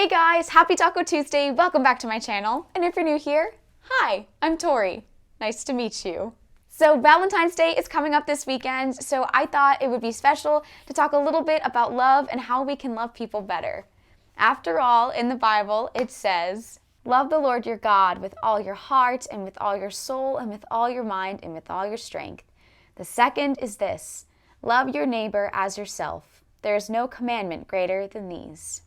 Hey guys, happy Taco Tuesday. Welcome back to my channel. And if you're new here, hi, I'm Tori. Nice to meet you. So Valentine's Day is coming up this weekend, so I thought it would be special to talk a little bit about love and how we can love people better. After all, in the Bible, it says, "Love the Lord your God with all your heart and with all your soul and with all your mind and with all your strength. The second is this, love your neighbor as yourself. There is no commandment greater than these."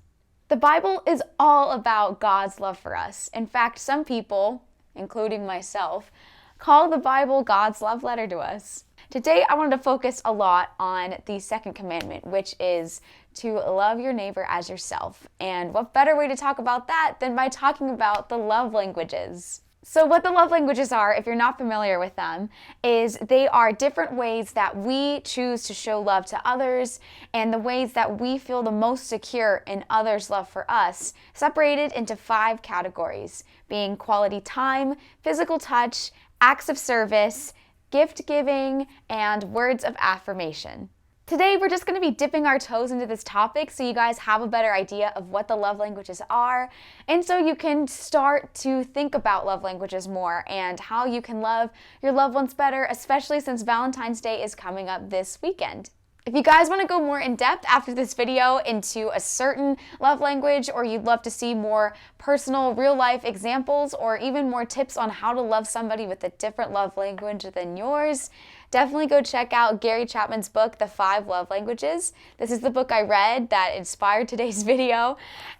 The Bible is all about God's love for us. In fact, some people, including myself, call the Bible God's love letter to us. Today, I wanted to focus a lot on the second commandment, which is to love your neighbor as yourself. And what better way to talk about that than by talking about the love languages? So what the love languages are, if you're not familiar with them, is they are different ways that we choose to show love to others and the ways that we feel the most secure in others' love for us, separated into 5 categories, being quality time, physical touch, acts of service, gift giving, and words of affirmation. Today, we're just going to be dipping our toes into this topic so you guys have a better idea of what the love languages are, and so you can start to think about love languages more and how you can love your loved ones better, especially since Valentine's Day is coming up this weekend. If you guys want to go more in depth after this video into a certain love language, or you'd love to see more personal real-life examples or even more tips on how to love somebody with a different love language than yours, definitely go check out Gary Chapman's book, The 5 Love Languages. This is the book I read that inspired today's video,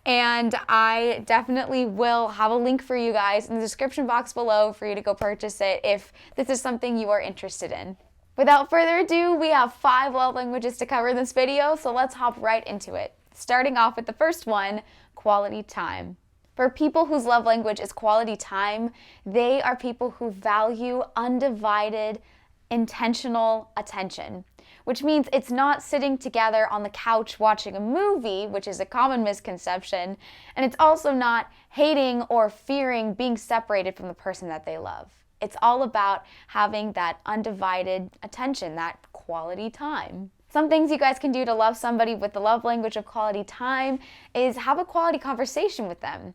and I definitely will have a link for you guys in the description box below for you to go purchase it if this is something you are interested in. Without further ado, we have 5 love languages to cover in this video, so let's hop right into it. Starting off with the first one, quality time. For people whose love language is quality time, they are people who value undivided, intentional attention, which means it's not sitting together on the couch watching a movie, which is a common misconception, and it's also not hating or fearing being separated from the person that they love. It's all about having that undivided attention, that quality time. Some things you guys can do to love somebody with the love language of quality time is have a quality conversation with them.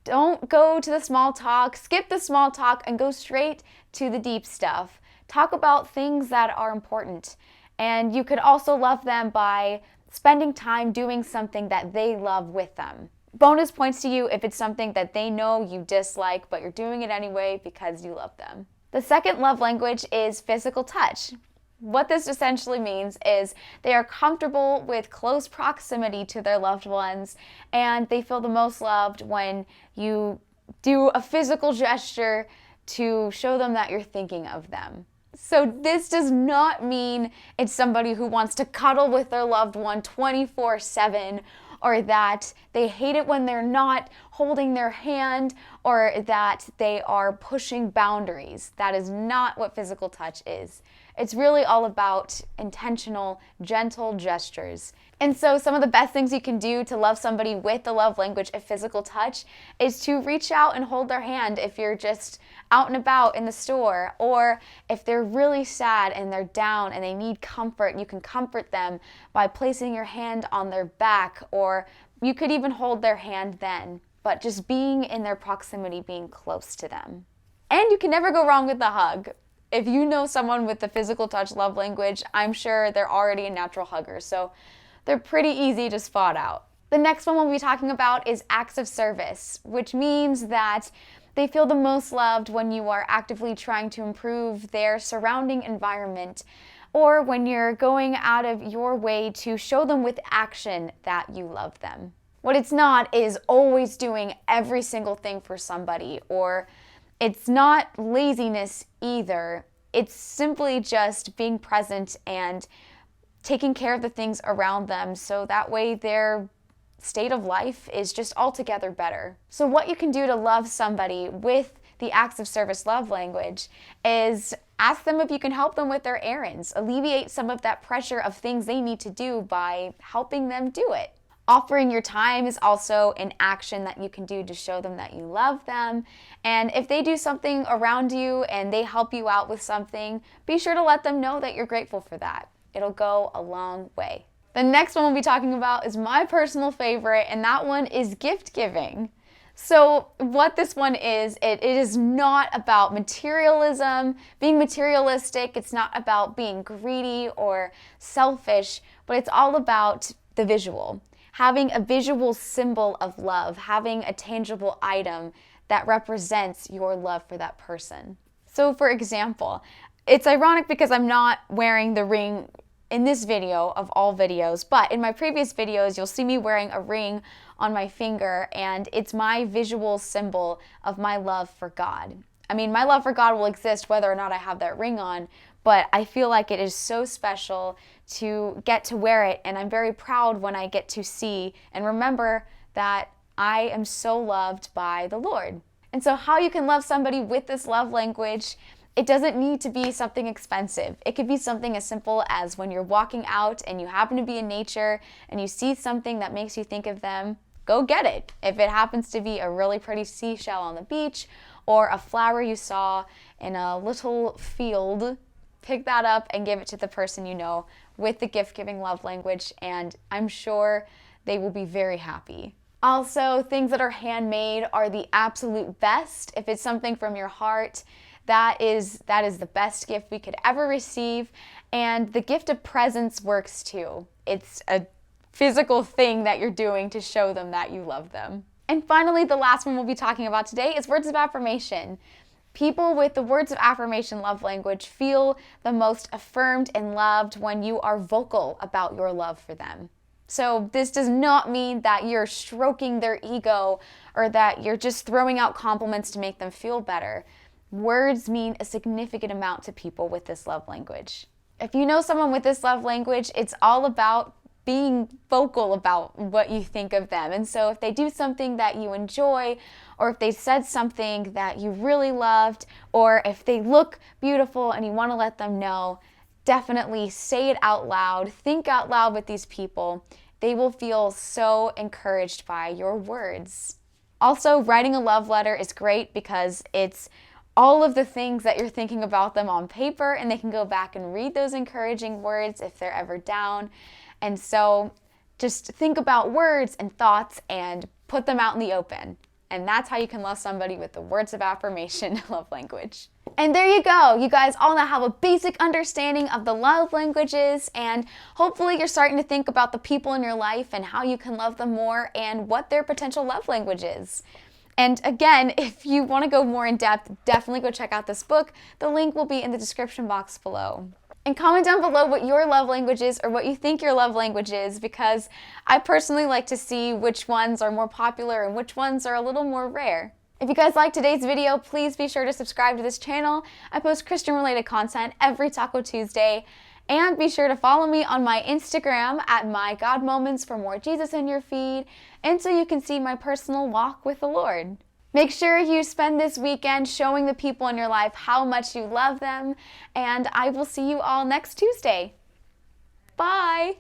Don't go to the small talk, skip the small talk, and go straight to the deep stuff. Talk about things that are important. And you could also love them by spending time doing something that they love with them. Bonus points to you if it's something that they know you dislike, but you're doing it anyway because you love them. The second love language is physical touch. What this essentially means is they are comfortable with close proximity to their loved ones, and they feel the most loved when you do a physical gesture to show them that you're thinking of them. So this does not mean it's somebody who wants to cuddle with their loved one 24/7, or that they hate it when they're not holding their hand, or that they are pushing boundaries. That is not what physical touch is. It's really all about intentional, gentle gestures. And so some of the best things you can do to love somebody with the love language of physical touch is to reach out and hold their hand if you're just out and about in the store, or if they're really sad and they're down and they need comfort, you can comfort them by placing your hand on their back, or you could even hold their hand then, but just being in their proximity, being close to them. And you can never go wrong with the hug. If you know someone with the physical touch love language, I'm sure they're already a natural hugger, so they're pretty easy to spot out. The next one we'll be talking about is acts of service, which means that they feel the most loved when you are actively trying to improve their surrounding environment, or when you're going out of your way to show them with action that you love them. What it's not is always doing every single thing for somebody, or it's not laziness either. It's simply just being present and taking care of the things around them, so that way their state of life is just altogether better. So what you can do to love somebody with the acts of service love language is ask them if you can help them with their errands. Alleviate some of that pressure of things they need to do by helping them do it. Offering your time is also an action that you can do to show them that you love them. And if they do something around you and they help you out with something, be sure to let them know that you're grateful for that. It'll go a long way. The next one we'll be talking about is my personal favorite, and that one is gift giving. So what this one is, it is not about materialism, being materialistic. It's not about being greedy or selfish, but it's all about the visual. Having a visual symbol of love, having a tangible item that represents your love for that person. So for example, it's ironic because I'm not wearing the ring in this video of all videos, but in my previous videos, you'll see me wearing a ring on my finger, and it's my visual symbol of my love for God. I mean, my love for God will exist whether or not I have that ring on, but I feel like it is so special to get to wear it, and I'm very proud when I get to see and remember that I am so loved by the Lord. And so how you can love somebody with this love language, it doesn't need to be something expensive. It could be something as simple as when you're walking out and you happen to be in nature and you see something that makes you think of them, go get it. If it happens to be a really pretty seashell on the beach or a flower you saw in a little field, pick that up and give it to the person you know with the gift-giving love language, and I'm sure they will be very happy. Also, things that are handmade are the absolute best. If it's something from your heart, that is the best gift we could ever receive. And the gift of presence works too. It's a physical thing that you're doing to show them that you love them. And finally, the last one we'll be talking about today is words of affirmation. People with the words of affirmation love language feel the most affirmed and loved when you are vocal about your love for them. So this does not mean that you're stroking their ego or that you're just throwing out compliments to make them feel better. Words mean a significant amount to people with this love language. If you know someone with this love language, it's all about being vocal about what you think of them. And so if they do something that you enjoy, or if they said something that you really loved, or if they look beautiful and you want to let them know, definitely say it out loud. Think out loud with these people. They will feel so encouraged by your words. Also, writing a love letter is great because it's all of the things that you're thinking about them on paper, and they can go back and read those encouraging words if they're ever down. And so just think about words and thoughts and put them out in the open. And that's how you can love somebody with the words of affirmation love language. And there you go. You guys all now have a basic understanding of the love languages, and hopefully you're starting to think about the people in your life and how you can love them more and what their potential love language is. And again, if you want to go more in depth, definitely go check out this book. The link will be in the description box below. And comment down below what your love language is or what you think your love language is, because I personally like to see which ones are more popular and which ones are a little more rare. If you guys liked today's video, please be sure to subscribe to this channel. I post Christian-related content every Taco Tuesday. And be sure to follow me on my Instagram at mygodmoments for more Jesus in your feed, and so you can see my personal walk with the Lord. Make sure you spend this weekend showing the people in your life how much you love them, and I will see you all next Tuesday. Bye!